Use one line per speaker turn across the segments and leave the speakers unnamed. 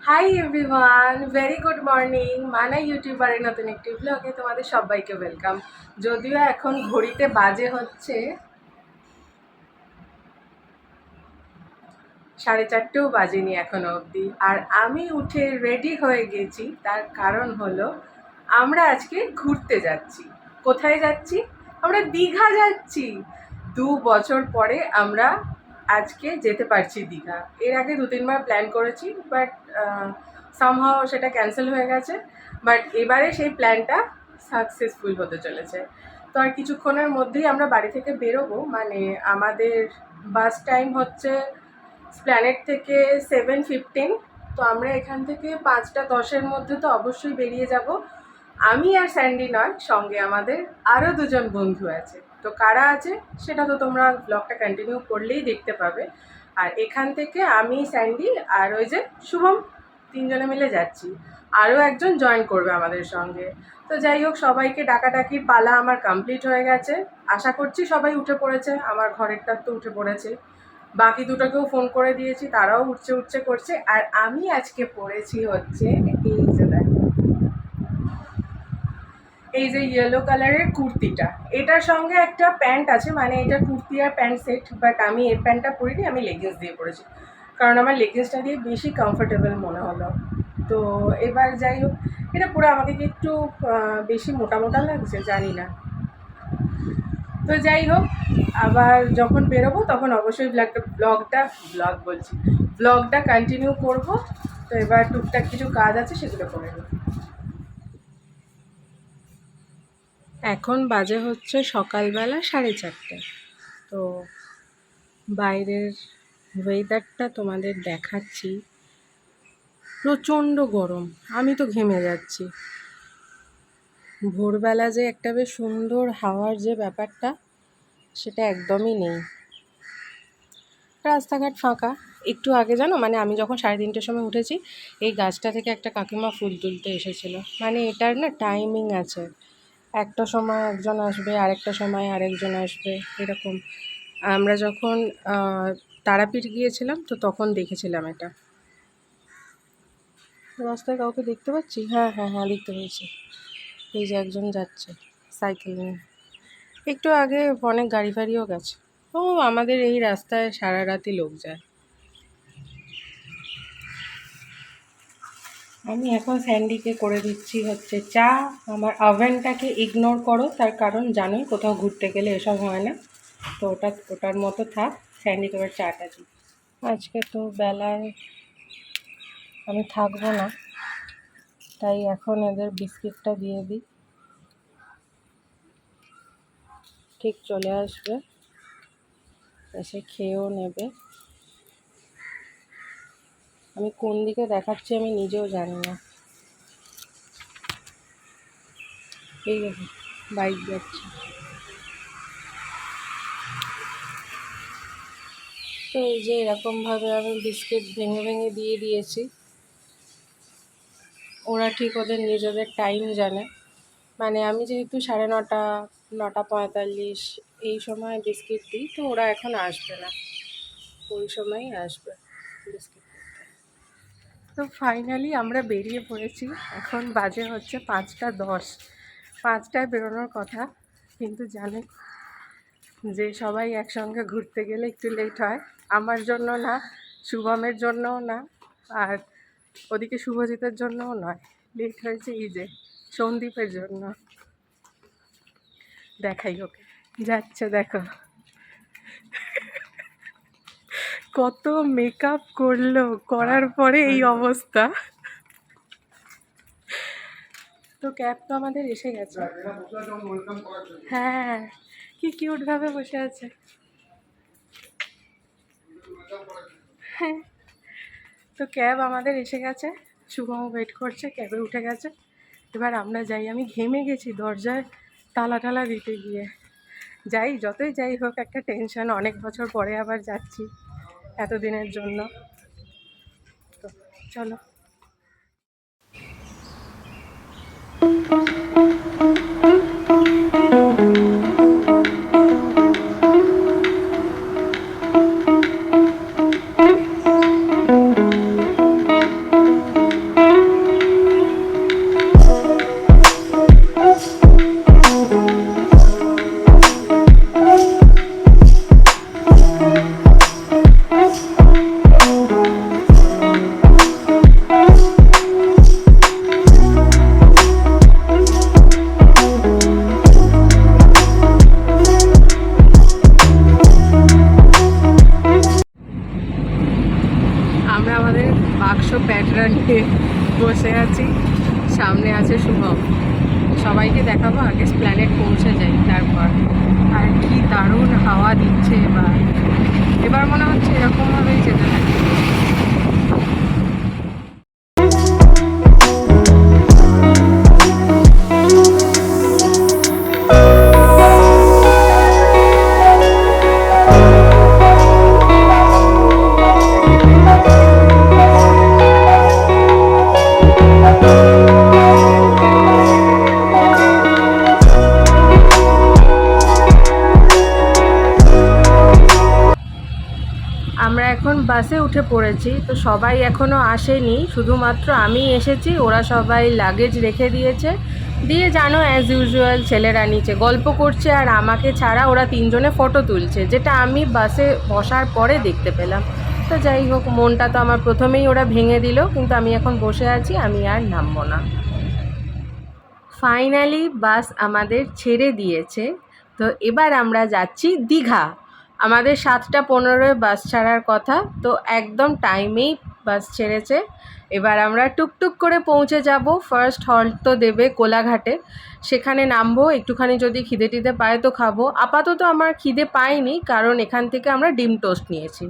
Hi everyone, very good morning. মানা ইউটিউবারের নতুন একটি ব্লগে তোমাদের সবাইকে ওয়েলকাম। যদিও এখন ঘড়িতে বাজে হচ্ছে 4:30ও বাজেনি এখনো অবধি, আর আমি উঠে রেডি হয়ে গেছি। তার কারণ হলো আমরা আজকে ঘুরতে যাচ্ছি। কোথায় যাচ্ছি? আমরা দীঘা যাচ্ছি। 2 বছর পরে আমরা আজকে যেতে পারছি দীঘা। এর আগে 2-3বার প্ল্যান করেছি, বাট সামহাও সেটা ক্যান্সেল হয়ে গেছে। বাট এবারে সেই প্ল্যানটা সাকসেসফুল হতে চলেছে। তো আর কিছুক্ষণের মধ্যেই আমরা বাড়ি থেকে বেরোবো। মানে আমাদের বাস টাইম হচ্ছে স্প্ল্যানেট থেকে 7:15। তো আমরা এখান থেকে 5টা 10-এর মধ্যে তো অবশ্যই বেরিয়ে যাব। আমি আর স্যান্ডি নয়, সঙ্গে আমাদের আরও দুজন বন্ধু আছে। তো কারা আছে সেটা তো তোমরা ব্লগটা কন্টিনিউ করলেই দেখতে পাবে। আর এখান থেকে আমি, স্যান্ডি আর ওই যে শুভম, 3জনে মিলে যাচ্ছি। আরও একজন জয়েন করবে আমাদের সঙ্গে। তো যাই হোক, সবাইকে ডাকাডাকির পালা আমার কমপ্লিট হয়ে গেছে। আশা করছি সবাই উঠে পড়েছে। আমার ঘরেরটার তো উঠে পড়েছে, বাকি দুটোকেও ফোন করে দিয়েছি, তারাও উঠছে উঠছে করছে। আর আমি আজকে পড়েছি হচ্ছে এই যে দেখো, এই যে ইয়েলো কালারের কুর্তিটা। এটার সঙ্গে একটা প্যান্ট আছে, মানে এটা কুর্তি আর প্যান্ট সেট। বাট আমি এই প্যান্টটা পরিনি, আমি লেগিংস দিয়ে পরেছি, কারণ আমার লেগিংসটা দিয়ে বেশি কমফোর্টেবল মনে হলো। তো এবার যাই হোক, এটা পুরো আমাকে কি একটু বেশি মোটা মোটা লাগছে জানি না। তো যাই হোক, আবার যখন বেরোবো তখন অবশ্যই ব্লগটা কন্টিনিউ করব। তো এবার টুকটাক কিছু কাজ আছে, সেগুলো করে নেব। এখন বাজে হচ্ছে সকালবেলা 4:30। তো বাইরের ওয়েদারটা তোমাদের দেখাচ্ছি। প্রচণ্ড গরম, আমি তো ঘেমে যাচ্ছি। ভোরবেলা যে একটা বেশ সুন্দর হাওয়ার যে ব্যাপারটা, সেটা একদমই নেই। রাস্তাঘাট ফাঁকা। একটু আগে জানো, মানে আমি যখন 3:30-র সময় উঠেছি, এই গাছটা থেকে একটা কাকিমা ফুল তুলতে এসেছিলো। মানে এটার না টাইমিং আছে, একটা সময় একজন আসবে, আরেকটা সময় আরেকজন আসবে, এরকম। আমরা যখন তারাপীঠ গিয়েছিলাম তো তখন দেখেছিলাম এটা। রাস্তায় কাউকে দেখতে পাচ্ছি? হ্যাঁ হ্যাঁ হ্যাঁ, দেখতে পেয়েছি। এই যে একজন যাচ্ছে সাইকেল নিয়ে। একটু আগে অনেক গাড়ি ফাড়িও গেছে। ও, আমাদের এই রাস্তায় সারা রাতই লোক যায়। আমি এখন স্যান্ডিকে করে দিচ্ছি হচ্ছে চা। আমার ওভেনটাকে ইগনোর করো, তার কারণ জানোই কোথাও ঘুরতে গেলে এসব হয় না। তো ওটার মতো থাক। স্যান্ডিকে এবার চাটা দিই। আজকে তো বেলায় আমি থাকবো না, তাই এখন এদের বিস্কিটটা দিয়ে দিই। ঠিক চলে আসবে, এসে খেয়েও নেবে। আমি কোন দিকে দেখাচ্ছি আমি নিজেও জানি না। এই দেখো, বাইক যাচ্ছে। তো এই যে এরকমভাবে আমি বিস্কিট ভেঙে ভেঙে দিয়ে দিয়েছি। ওরা ঠিক ওদের নিজেদের টাইম জানে। মানে আমি যেহেতু 9:30, 9:45 এই সময় বিস্কিট দিই, তো ওরা এখন আসবে না, ওই সময়ই আসবে বিস্কিট দিতে। তো ফাইনালি আমরা বেরিয়ে পড়েছি। এখন বাজে হচ্ছে 5:10। 5টায় বেরোনোর কথা, কিন্তু জানে যে সবাই একসঙ্গে ঘুরতে গেলে একটু লেট হয়। আমার জন্য না, শুভমের জন্যও না, আর ওদিকে শুভজিতের জন্যও নয়। লেট হয়েছে এই যে সন্দীপের জন্য। দেখাই ওকে, যাচ্ছে দেখো, কত মেকআপ করলো, করার পরে এই অবস্থা। তো ক্যাব তো আমাদের এসে গেছে। হ্যাঁ, কি কিউট ভাবে বসে আছে। হ্যাঁ, তো ক্যাব আমাদের এসে গেছে। শুভম ওয়েট করছে, ক্যাবে উঠে গেছে। এবার আমরা যাই। আমি ঘেমে গেছি দরজায় তালা টালা দিতে গিয়ে। যাই, যতই যাই হোক একটা টেনশন, অনেক বছর পরে আবার যাচ্ছি এতদিনের জন্য। তো চলো। আমরা আমাদের বাক্স প্যাটরা নিয়ে বসে আছি, সামনে আছে শুভম। সবাইকে দেখাবো, আগে প্ল্যানেট পৌঁছে যাই তারপর। আর কি দারুণ হাওয়া দিচ্ছে এবার মনে হচ্ছে এরকমভাবেই যেতে থাকি। আমরা এখন বাসে উঠে পড়েছি, তো সবাই এখনও আসেনি, শুধুমাত্র আমি এসেছি। ওরা সবাই লাগেজ রেখে দিয়েছে, দিয়ে জানো অ্যাজ ইউজুয়াল ছেলেরা নিচে গল্প করছে, আর আমাকে ছাড়া ওরা তিনজনে ফটো তুলছে, যেটা আমি বাসে বসার পরে দেখতে পেলাম। তো যাই হোক, মনটা তো আমার প্রথমেই ওরা ভেঙে দিল, কিন্তু আমি এখন বসে আছি, আমি আর নামবো না। ফাইনালি বাস আমাদের ছেড়ে দিয়েছে, তো এবার আমরা যাচ্ছি দীঘা। আমাদের 7:15 বাস ছাড়ার কথা, তো একদম টাইমেই বাস ছেড়েছে। এবার আমরা টুকটুক করে পৌঁছে যাব। ফার্স্ট হল্ট তো দেবে কোলাঘাটে, সেখানে নামবো। একটুখানি যদি খিদে টিদে পায় তো খাবো। আপাতত আমার খিদে পাইনি, কারণ এখান থেকে আমরা ডিম টোস্ট নিয়েছি।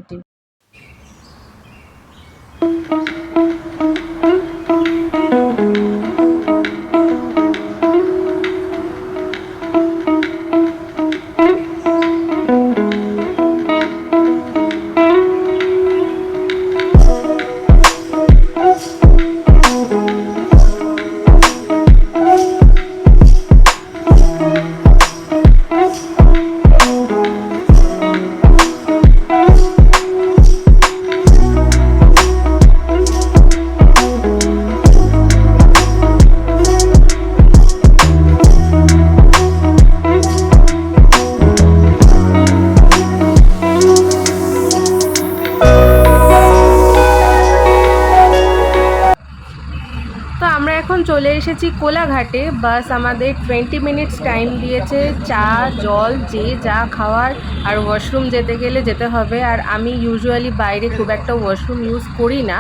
এখন চলে এসেছি কোলাঘাটে। বাস আমাদের 20 মিনিটস টাইম দিয়েছে। চা জল যে যা খাওয়ার, আর ওয়াশরুম যেতে গেলে যেতে হবে। আর আমি ইউজুয়ালি বাইরে খুব একটা ওয়াশরুম ইউজ করি না,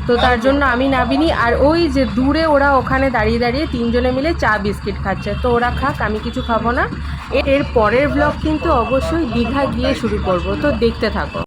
তো তার জন্য আমি নামিনি। আর ওই যে দূরে ওরা ওখানে দাঁড়িয়ে দাঁড়িয়ে তিনজনে মিলে চা বিস্কিট খাচ্ছে, তো ওরা খাক, আমি কিছু খাবো না। এর পরের ব্লগ কিন্তু অবশ্যই দীঘা গিয়ে শুরু করব, তো দেখতে থাকো।